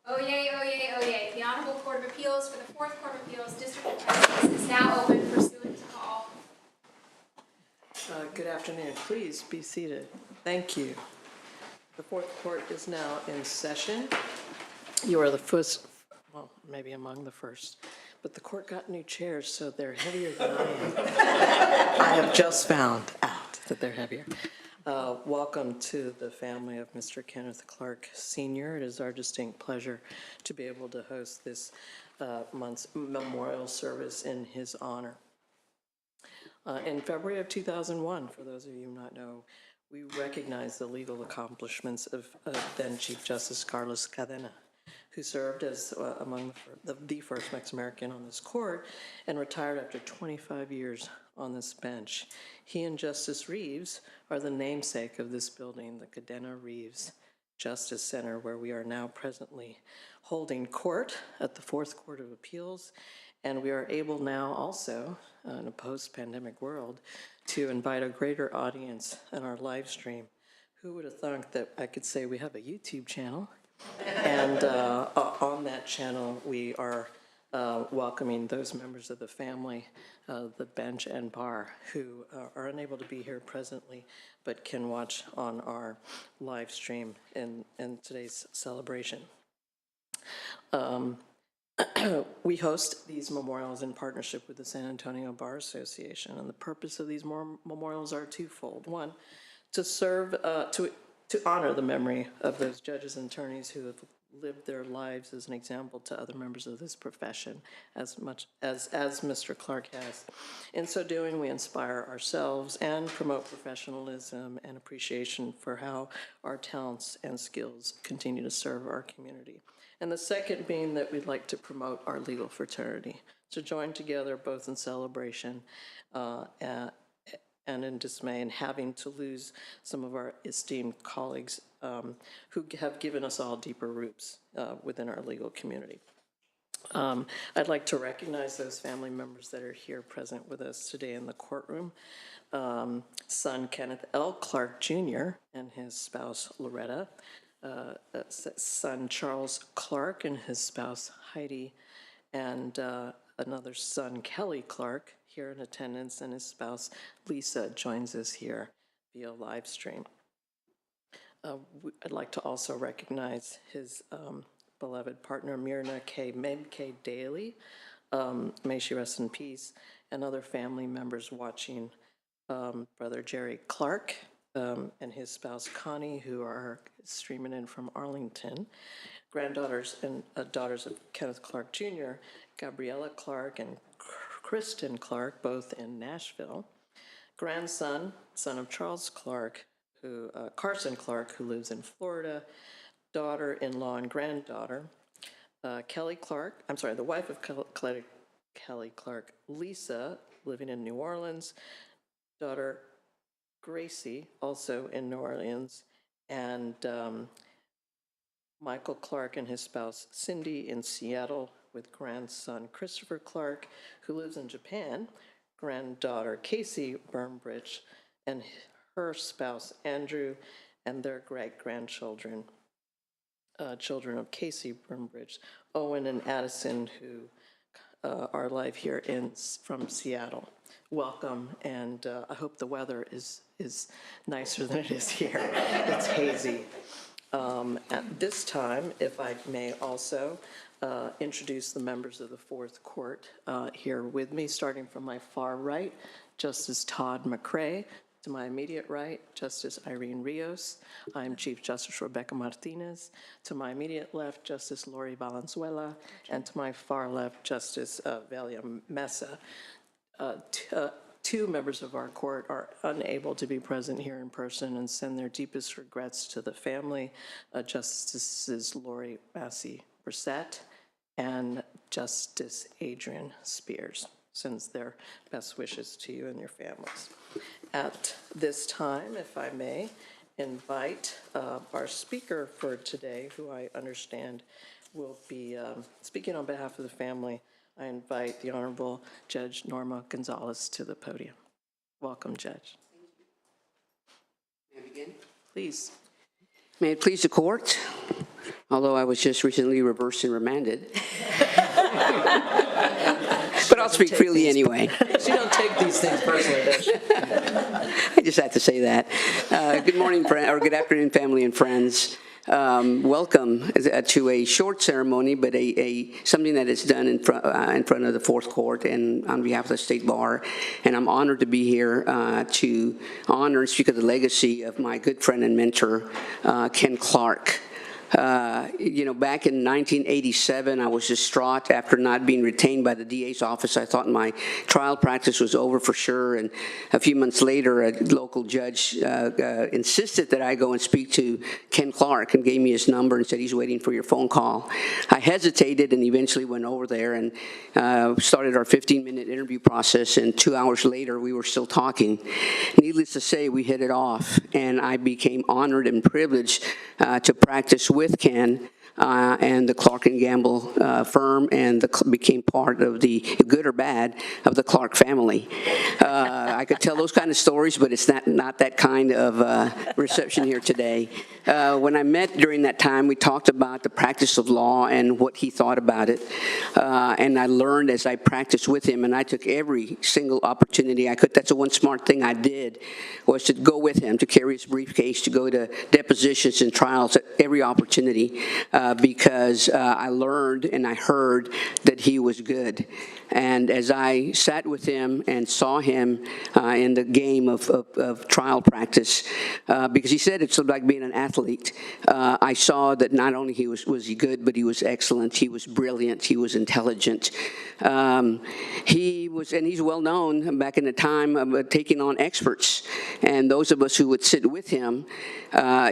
Oyez, oyez, oyez. The Honorable Court of Appeals for the Fourth Court of Appeals, District of Texas is now open pursuant to call. Good afternoon. Please be seated. Thank you. The Fourth Court is now in session. You are the first, well, maybe among the first, but the court got new chairs, so they're heavier than I am. I have just found out that they're heavier. Welcome to the family of Mr. Kenneth Clark Sr. It is our distinct pleasure to be able to host this month's memorial service in his honor. In February of 2001, for those of you who not know, we recognize the legal accomplishments of then Chief Justice Carlos Cadena, who served as among the first Mexican-American on this court and retired after 25 years on this bench. He and Justice Reeves are the namesake of this building, the Cadena Reeves Justice Center, where we are now presently holding court at the Fourth Court of Appeals. And we are able now also, in a post-pandemic world, to invite a greater audience in our live stream. Who would have thought that I could say we have a YouTube channel? And on that channel, we are welcoming those members of the family, the bench and bar, who are unable to be here presently, but can watch on our live stream in today's celebration. We host these memorials in partnership with the San Antonio Bar Association, and the purpose of these memorials are twofold. One, to serve, to honor the memory of those judges and attorneys who have lived their lives as an example to other members of this profession, as much as Mr. Clark has. In so doing, we inspire ourselves and promote professionalism and appreciation for how our talents and skills continue to serve our community. And the second being that we'd like to promote our legal fraternity, to join together both in celebration and in dismay, and having to lose some of our esteemed colleagues who have given us all deeper roots within our legal community. I'd like to recognize those family members that are here present with us today in the courtroom. Son Kenneth L. Clark Jr. and his spouse Loretta, son Charles Clark and his spouse Heidi, and another son, Kelly Clark, here in attendance, and his spouse Lisa joins us here via live stream. I'd like to also recognize his beloved partner, Myrna K. Meg K. Daly, may she rest in peace, and other family members watching, Brother Jerry Clark, and his spouse Connie, who are streaming in from Arlington, granddaughters and daughters of Kenneth Clark Jr., Gabriella Clark and Kristen Clark, both in Nashville, grandson, son of Charles Clark, Carson Clark, who lives in Florida, daughter-in-law and granddaughter, Kelly Clark, the wife of Kelly Clark, Lisa, living in New Orleans, daughter Gracie, also in New Orleans, and Michael Clark and his spouse Cindy in Seattle, with grandson Christopher Clark, who lives in Japan, granddaughter Casey Burnbridge, and her spouse Andrew, and their great-grandchildren, children of Casey Burnbridge, Owen and Addison, who are live here from Seattle. Welcome, and I hope the weather is nicer than it is here. It's hazy. At this time, if I may also introduce the members of the Fourth Court here with me, starting from my far right, Justice Todd McCrae. To my immediate right, Justice Irene Rios. I'm Chief Justice Rebecca Martinez. To my immediate left, Justice Lori Valenzuela. And to my far left, Justice Velia Mesa. Two members of our court are unable to be present here in person and send their deepest regrets to the family, Justices Lori Massey-Brissett and Justice Adrian Spears. Sends their best wishes to you and your families. At this time, if I may, invite our speaker for today, who I understand will be speaking on behalf of the family. I invite the Honorable Judge Norma Gonzalez to the podium. Welcome, Judge. May I begin? Please. May it please the court, although I was just recently reversed and remanded. But I'll speak freely anyway. You don't take these things personally, don't you? I just had to say that. Good morning, or good afternoon, family and friends. Welcome to a short ceremony, but something that is done in front of the Fourth Court and on behalf of the State Bar. And I'm honored to be here to honor and speak of the legacy of my good friend and mentor, Ken Clark. Back in 1987, I was distraught after not being retained by the DA's office. I thought my trial practice was over for sure, and a few months later, a local judge insisted that I go and speak to Ken Clark and gave me his number and said he's waiting for your phone call. I hesitated and eventually went over there and started our 15-minute interview process, and 2 hours later, we were still talking. Needless to say, we hit it off, and I became honored and privileged to practice with Ken and the Clark and Gamble firm, and became part of the, good or bad, of the Clark family. I could tell those kind of stories, but it's not that kind of reception here today. When I met during that time, we talked about the practice of law and what he thought about it. And I learned as I practiced with him, and I took every single opportunity I could. That's the one smart thing I did, was to go with him, to carry his briefcase, to go to depositions and trials at every opportunity, because I learned and I heard that he was good. And as I sat with him and saw him in the game of trial practice, because he said it's like being an athlete, I saw that not only was he good, but he was excellent, he was brilliant, he was intelligent. He's well known back in the time of taking on experts. And those of us who would sit with him,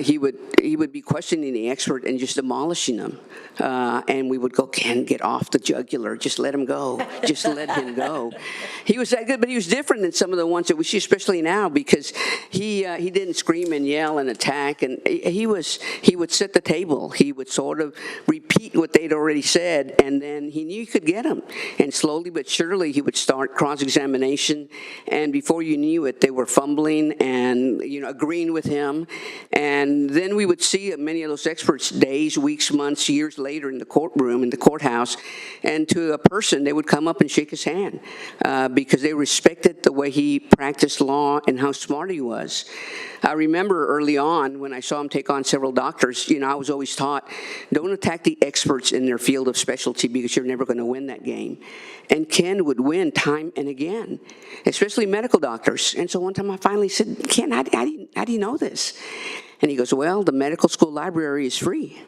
he would be questioning the expert and just demolishing them. And we would go, Ken, get off the jugular, just let him go. Just let him go. He was that good, but he was different than some of the ones that we see, especially now, because he didn't scream and yell and attack, and he would set the table. He would sort of repeat what they'd already said, and then he knew you could get him. And slowly but surely, he would start cross-examination, and before you knew it, they were fumbling and agreeing with him. And then we would see many of those experts days, weeks, months, years later in the courtroom, in the courthouse, and to a person, they would come up and shake his hand because they respected the way he practiced law and how smart he was. I remember early on when I saw him take on several doctors, I was always taught, don't attack the experts in their field of specialty because you're never going to win that game. And Ken would win time and again, especially medical doctors. And so one time I finally said, Ken, how do you know this? And he goes, well, the medical school library is free.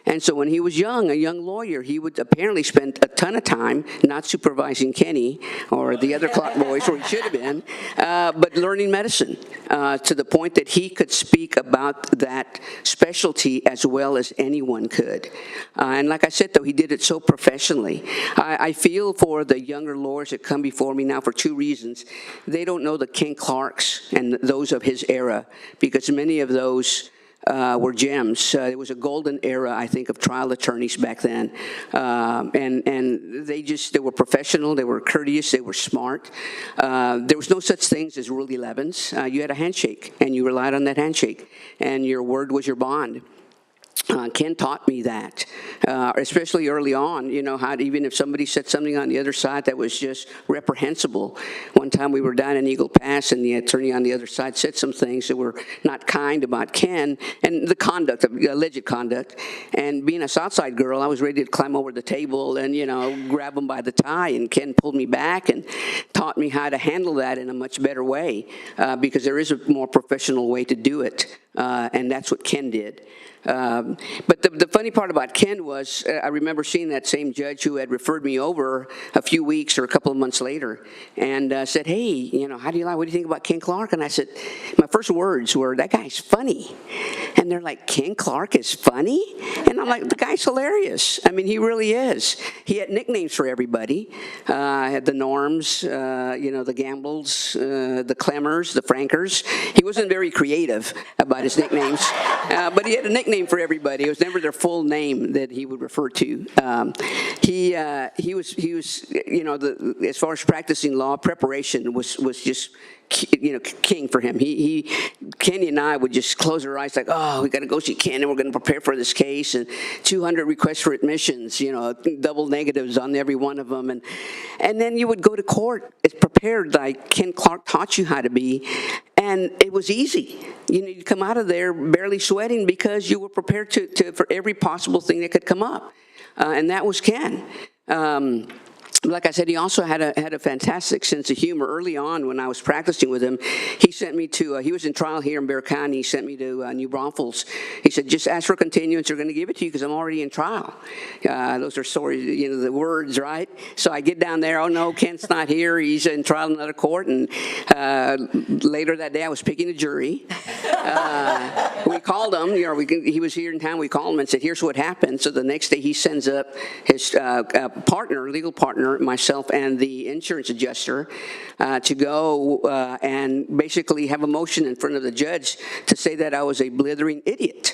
And so when he was young, a young lawyer, he would apparently spend a ton of time not supervising Kenny or the other Clark boys where he should have been, but learning medicine to the point that he could speak about that specialty as well as anyone could. And like I said, though, he did it so professionally. I feel for the younger lawyers that come before me now for two reasons. They don't know the Ken Clarks and those of his era, because many of those were gems. It was a golden era, I think, of trial attorneys back then. And they were professional, they were courteous, they were smart. There was no such things as Rule 11s. You had a handshake, and you relied on that handshake, and your word was your bond. Ken taught me that, especially early on, how even if somebody said something on the other side that was just reprehensible. One time we were down in Eagle Pass, and the attorney on the other side said some things that were not kind about Ken and the conduct, of alleged conduct. And being a Southside girl, I was ready to climb over the table and, grab him by the tie. And Ken pulled me back and taught me how to handle that in a much better way, because there is a more professional way to do it, and that's what Ken did. But the funny part about Ken was, I remember seeing that same judge who had referred me over a few weeks or a couple of months later, and said, hey, what do you think about Ken Clark? And I said, my first words were, that guy's funny. And they're like, Ken Clark is funny? And I'm like, the guy's hilarious. I mean, he really is. He had nicknames for everybody. Had the Norms, the Gambles, the Clemmers, the Frankers. He wasn't very creative about his nicknames, but he had a nickname nickname for everybody. It was never their full name that he would refer to. He was as far as practicing law, preparation was just king for him. Kenny and I would just close our eyes like, oh, we got to go see Ken and we're going to prepare for this case, and 200 requests for admissions, double negatives on every one of them, and then you would go to court as prepared like Ken Clark taught you how to be, and it was easy. You'd come out of there barely sweating because you were prepared for every possible thing that could come up, and that was Ken. Like I said, he also had a fantastic sense of humor. Early on, when I was practicing with him, he sent me to, he was in trial here in Bexar County. He sent me to New Braunfels. He said, just ask for continuance. They're going to give it to you because I'm already in trial. Those are stories, the words, right? So I get down there. Oh, no, Kent's not here. He's in trial in another court. And later that day, I was picking a jury. We called him. He was here in town. We called him and said, here's what happened. So the next day, he sends up his legal partner, myself, and the insurance adjuster to go and basically have a motion in front of the judge to say that I was a blithering idiot.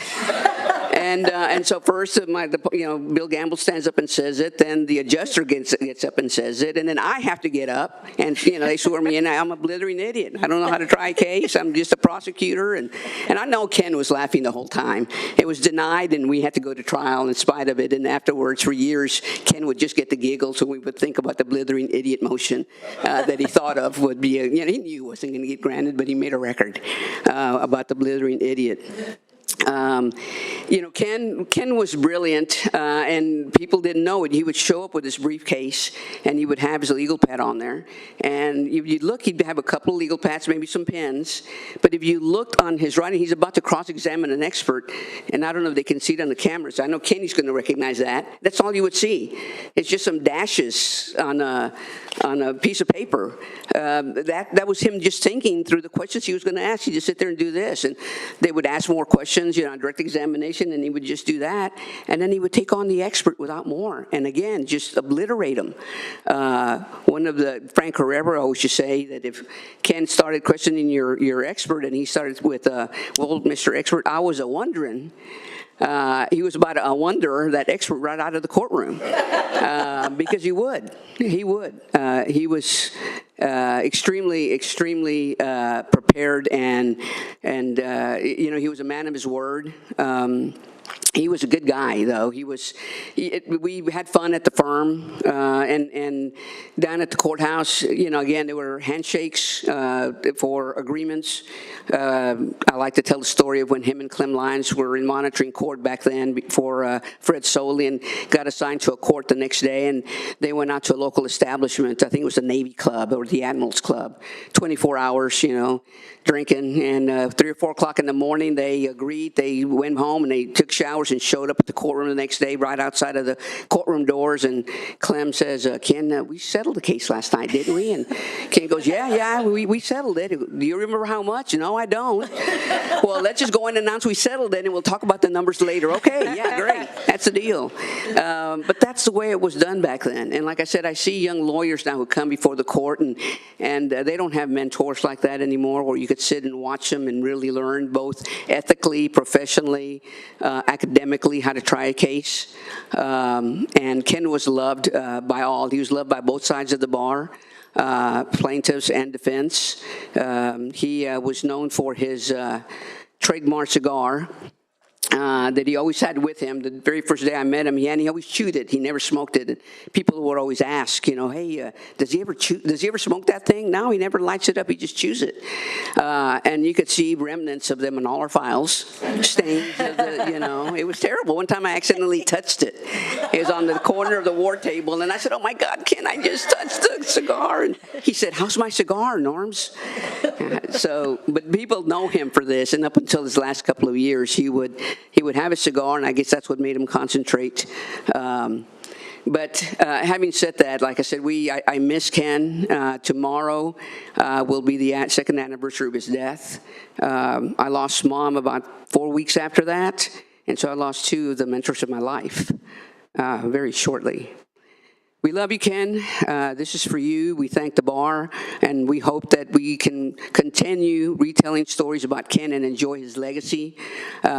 And so first, Bill Gamble stands up and says it. Then the adjuster gets up and says it, and then I have to get up, and they swear me in. I'm a blithering idiot. I don't know how to try a case. I'm just a prosecutor, and I know Ken was laughing the whole time. It was denied, and we had to go to trial in spite of it. And afterwards, for years, Ken would just get the giggles, so we would think about the blithering idiot motion that he thought of would be. He knew it wasn't going to get granted, but he made a record about the blithering idiot. Ken was brilliant, and people didn't know it. He would show up with his briefcase, and he would have his legal pad on there. And if you look, he'd have a couple of legal pads, maybe some pens. But if you looked on his writing, he's about to cross-examine an expert, and I don't know if they can see it on the cameras. I know Kenny's going to recognize that. That's all you would see. It's just some dashes on a piece of paper. That was him just thinking through the questions he was going to ask. He'd just sit there and do this, and they would ask more questions, on direct examination, and he would just do that, and then he would take on the expert without more, and again, just obliterate him. Frank Herrera always used to say that if Ken started questioning your expert, and he started with, well, Mr. Expert, I was a-wondering, he was about to wonder that expert right out of the courtroom, because he would. He was extremely prepared, and he was a man of his word. He was a good guy, though. We had fun at the firm, and down at the courthouse, again, there were handshakes for agreements. I like to tell the story of when him and Clem Lyons were in monitoring court back then before Fred Solian got assigned to a court the next day, and they went out to a local establishment. I think it was the Navy Club or the Admirals Club. 24 hours, drinking, and 3 or 4 o'clock in the morning, they agreed. They went home and they took showers and showed up at the courtroom the next day right outside of the courtroom doors, and Clem says, Ken, we settled the case last night, didn't we? And Ken goes, yeah, we settled it. Do you remember how much? No, I don't. Well, let's just go in and announce we settled it, and we'll talk about the numbers later. Okay, yeah, great. That's the deal. But that's the way it was done back then. And like I said, I see young lawyers now who come before the court, and they don't have mentors like that anymore, where you could sit and watch them and really learn both ethically, professionally, academically how to try a case. And Ken was loved by all. He was loved by both sides of the bar, plaintiffs and defense. He was known for his trademark cigar that he always had with him. The very first day I met him, he always chewed it. He never smoked it. And people would always ask, hey, does he ever smoke that thing? No, he never lights it up. He just chews it. And you could see remnants of them in all our files, stains of the, it was terrible. One time I accidentally touched it. It was on the corner of the war table, and I said, oh my God, Ken, I just touched the cigar. And he said, how's my cigar, Norms? But people know him for this, and up until his last couple of years, he would have a cigar, and I guess that's what made him concentrate. But having said that, like I said, I miss Ken. Tomorrow will be the second anniversary of his death. I lost Mom about 4 weeks after that, and so I lost 2 of the mentors of my life very shortly. We love you, Ken. This is for you. We thank the bar, and we hope that we can continue retelling stories about Ken and enjoy his legacy,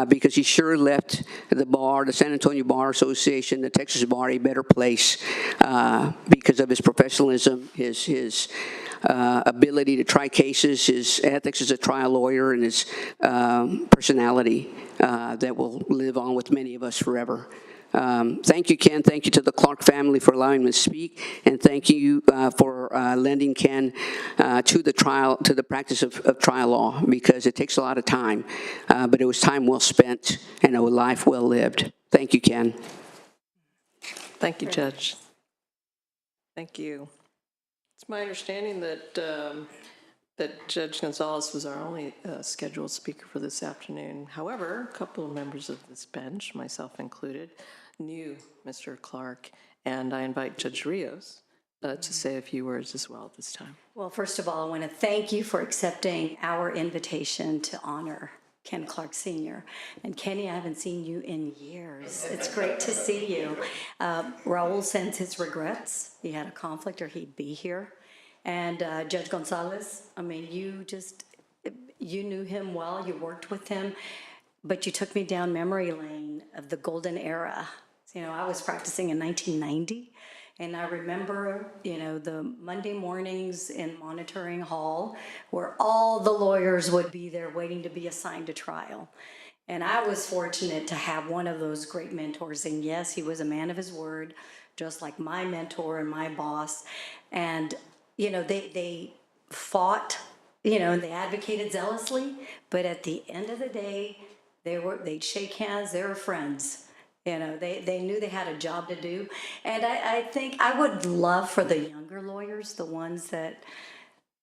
because he sure left the bar, the San Antonio Bar Association, the Texas Bar, a better place because of his professionalism, his ability to try cases, his ethics as a trial lawyer, and his personality that will live on with many of us forever. Thank you, Ken. Thank you to the Clark family for allowing me to speak, and thank you for lending Ken to the practice of trial law, because it takes a lot of time, but it was time well spent and a life well lived. Thank you, Ken. Thank you, Judge. Thank you. It's my understanding that that Judge Gonzalez was our only scheduled speaker for this afternoon. However, a couple of members of this bench, myself included, knew Mr. Clark, and I invite Judge Rios to say a few words as well at this time. Well, first of all, I want to thank you for accepting our invitation to honor Ken Clark Sr. And Kenny, I haven't seen you in years. It's great to see you. Raul sends his regrets. He had a conflict or he'd be here. And Judge Gonzalez, I mean, you knew him well, you worked with him, but you took me down memory lane of the golden era. You know, I was practicing in 1990. And I remember, you know, the Monday mornings in monitoring hall where all the lawyers would be there waiting to be assigned to trial. And I was fortunate to have one of those great mentors. And yes, he was a man of his word, just like my mentor and my boss. And, you know, they fought, you know, and they advocated zealously. But at the end of the day, they'd shake hands, they were friends. You know, they knew they had a job to do. And I think I would love for the younger lawyers, the ones that,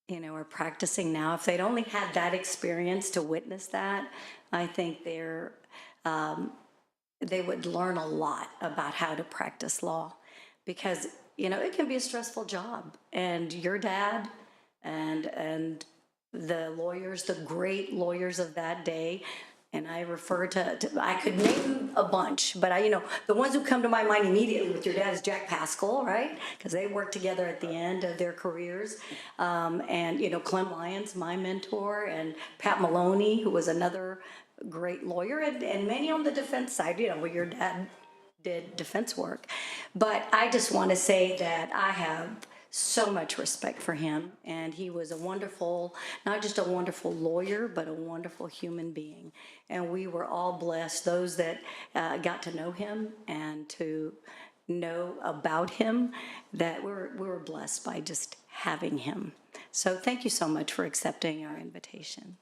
you know, are practicing now, if they'd only had that experience to witness that, I think they would learn a lot about how to practice law. Because, you know, it can be a stressful job. And your dad and the lawyers, the great lawyers of that day, and I refer to I could name a bunch, but you know, the ones who come to my mind immediately with your dad is Jack Pascal, right? Because they worked together at the end of their careers. And, you know, Clem Lyons, my mentor, and Pat Maloney, who was another great lawyer, and many on the defense side, you know, where your dad did defense work. But I just want to say that I have so much respect for him, and he was a wonderful, not just a wonderful lawyer, but a wonderful human being. And we were all blessed, those that got to know him and to know about him, that we were blessed by just having him. So thank you so much for accepting our invitation.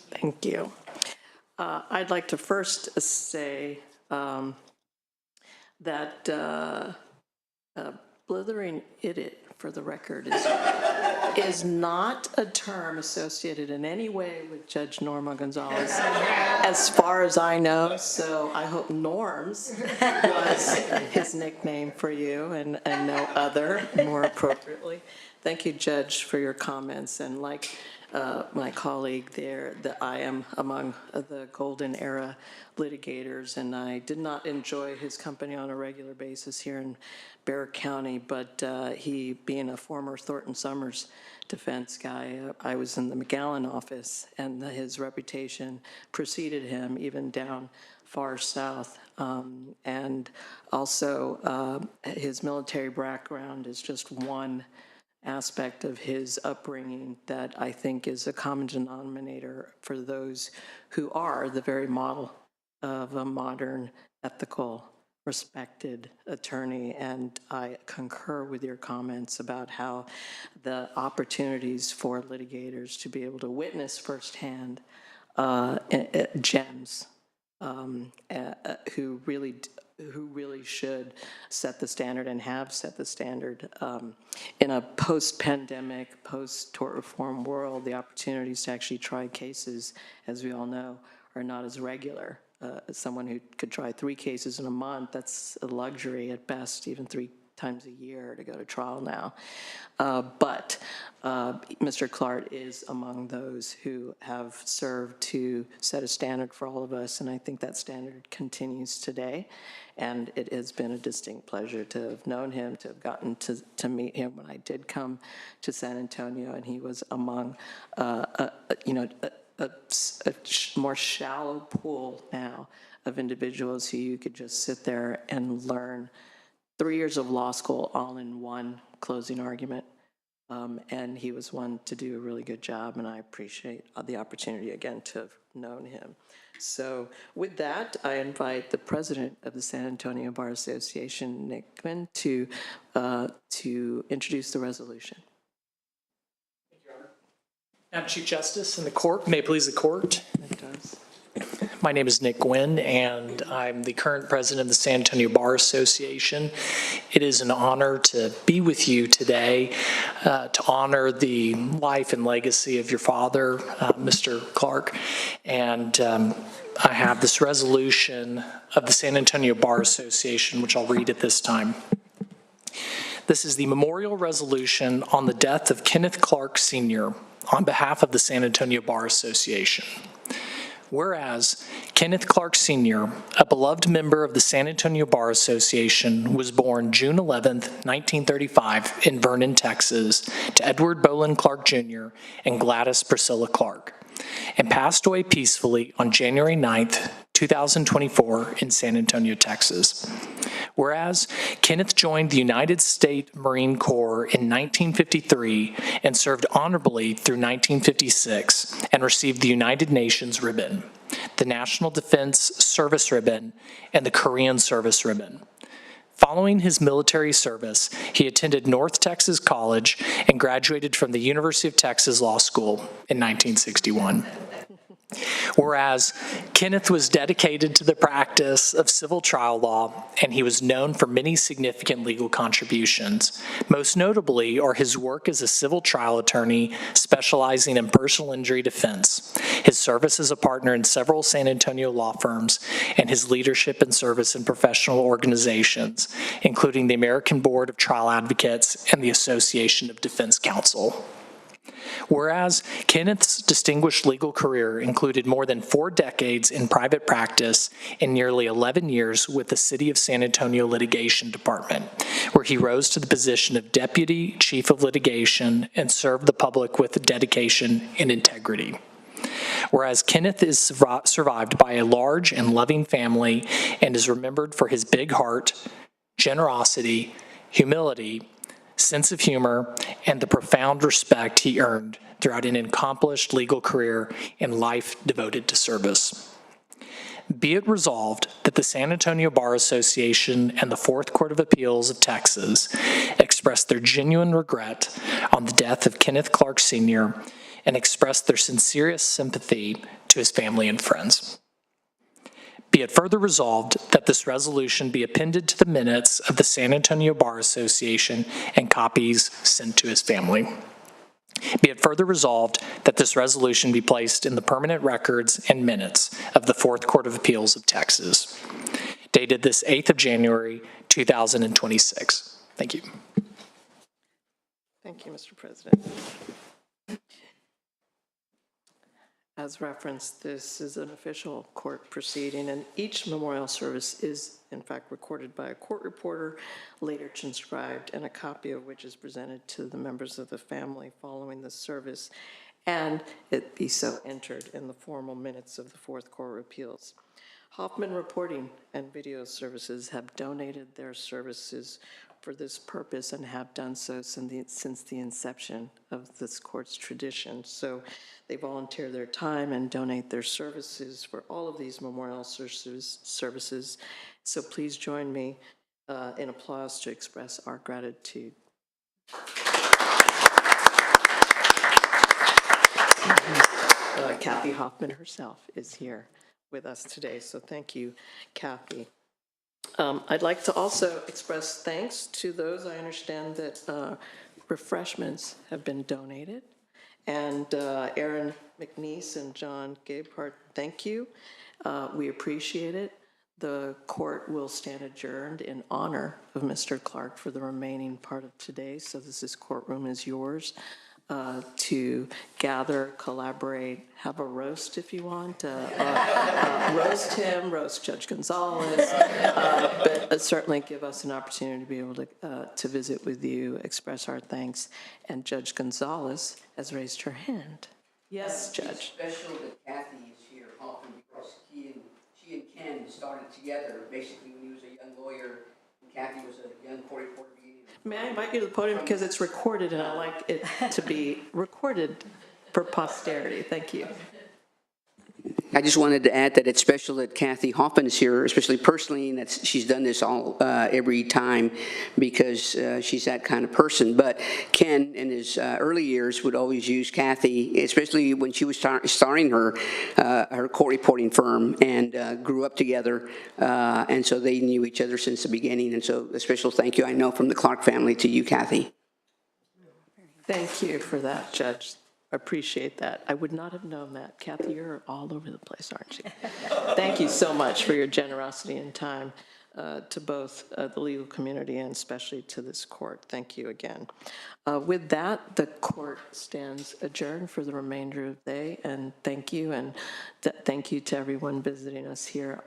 Thank you. I'd like to first say that blithering idiot, for the record, is not a term associated in any way with Judge Norma Gonzalez, as far as I know. So I hope Norms was his nickname for you and no other, more appropriately. Thank you, Judge, for your comments. And like my colleague there, that I am among the golden era litigators, and I did not enjoy his company on a regular basis here in Bexar County, but he, being a former Thornton Summers defense guy, I was in the McAllen office, and his reputation preceded him even down far south. And also his military background is just one aspect of his upbringing that I think is a common denominator for those who are the very model of a modern, ethical, respected attorney. And I concur with your comments about how the opportunities for litigators to be able to witness firsthand gems who really should set the standard and have set the standard. In a post-pandemic, post-tort reform world, the opportunities to actually try cases, as we all know, are not as regular. Someone who could try 3 cases in a month, that's a luxury at best, even 3 times a year to go to trial now. But Mr. Clark is among those who have served to set a standard for all of us, and I think that standard continues today. And it has been a distinct pleasure to have known him, to have gotten to meet him when I did come to San Antonio, and he was among, a more shallow pool now of individuals who you could just sit there and learn 3 years of law school all in one closing argument. And he was one to do a really good job, and I appreciate the opportunity again to have known him. So with that, I invite the president of the San Antonio Bar Association, Nick Quinn, to introduce the resolution. Madam Chief Justice and the court, may it please the court. It does. My name is Nick Gwynn, and I'm the current president of the San Antonio Bar Association. It is an honor to be with you today to honor the life and legacy of your father, Mr. Clark. And I have this resolution of the San Antonio Bar Association, which I'll read at this time. This is the memorial resolution on the death of Kenneth Clark Sr. on behalf of the San Antonio Bar Association. Whereas Kenneth Clark Sr., a beloved member of the San Antonio Bar Association, was born June 11, 1935 in Vernon, Texas, to Edward Bolin Clark Jr. and Gladys Priscilla Clark, and passed away peacefully on January 9, 2024 in San Antonio, Texas. Whereas Kenneth joined the United States Marine Corps in 1953 and served honorably through 1956 and received the United Nations Ribbon, the National Defense Service Ribbon, and the Korean Service Ribbon. Following his military service, he attended North Texas College and graduated from the University of Texas Law School in 1961. Whereas Kenneth was dedicated to the practice of civil trial law, and he was known for many significant legal contributions. Most notably are his work as a civil trial attorney specializing in personal injury defense, his service as a partner in several San Antonio law firms, and his leadership and service in professional organizations, including the American Board of Trial Advocates and the Association of Defense Counsel. Whereas Kenneth's distinguished legal career included more than 4 decades in private practice and nearly 11 years with the City of San Antonio Litigation Department, where he rose to the position of Deputy Chief of Litigation and served the public with dedication and integrity. Whereas Kenneth is survived by a large and loving family and is remembered for his big heart, generosity, humility, sense of humor, and the profound respect he earned throughout an accomplished legal career and life devoted to service. Be it resolved that the San Antonio Bar Association and the Fourth Court of Appeals of Texas express their genuine regret on the death of Kenneth Clark Sr. and express their sincerest sympathy to his family and friends. Be it further resolved that this resolution be appended to the minutes of the San Antonio Bar Association and copies sent to his family. Be it further resolved that this resolution be placed in the permanent records and minutes of the Fourth Court of Appeals of Texas, dated this 8th of January, 2026. Thank you. Thank you, Mr. President. As referenced, this is an official court proceeding, and each memorial service is, in fact, recorded by a court reporter, later transcribed, and a copy of which is presented to the members of the family following the service, and it be so entered in the formal minutes of the Fourth Court of Appeals. Hoffman Reporting and Video Services have donated their services for this purpose and have done so since the inception of this court's tradition. So they volunteer their time and donate their services for all of these memorial services. So please join me in applause to express our gratitude. Kathy Hoffman herself is here with us today, so thank you, Kathy. I'd like to also express thanks to those. I understand that refreshments have been donated. And Aaron McNeese and John Gabehart, thank you. We appreciate it. the court will stand adjourned in honor of Mr. Clark for the remaining part of today. So this courtroom is yours to gather, collaborate, have a roast if you want, roast him, roast Judge Gonzalez, but certainly give us an opportunity to be able to visit with you, express our thanks. And Judge Gonzalez has raised her hand. Yes, Judge. It's special that Kathy is here often because she and Ken started together basically when he was a young lawyer and Kathy was a young court reporter. May I invite you to the podium because it's recorded and I like it to be recorded for posterity. Thank you. I just wanted to add that it's special that Kathy Hoffman is here, especially personally, and that she's done this all every time because she's that kind of person. But Ken, in his early years, would always use Kathy, especially when she was starting her court reporting firm, and grew up together, and so they knew each other since the beginning. And so a special thank you, I know, from the Clark family to you, Kathy. Thank you for that, Judge. Appreciate that. I would not have known that. Kathy, you're all over the place, aren't you? Thank you so much for your generosity and time to both the legal community and especially to this court. Thank you again. With that, the court stands adjourned for the remainder of the day, and thank you, and thank you to everyone visiting us here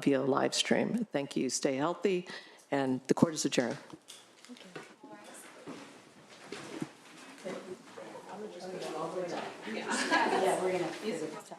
via live stream. Thank you. Stay healthy, and the court is adjourned. Yeah, we're gonna figure this out.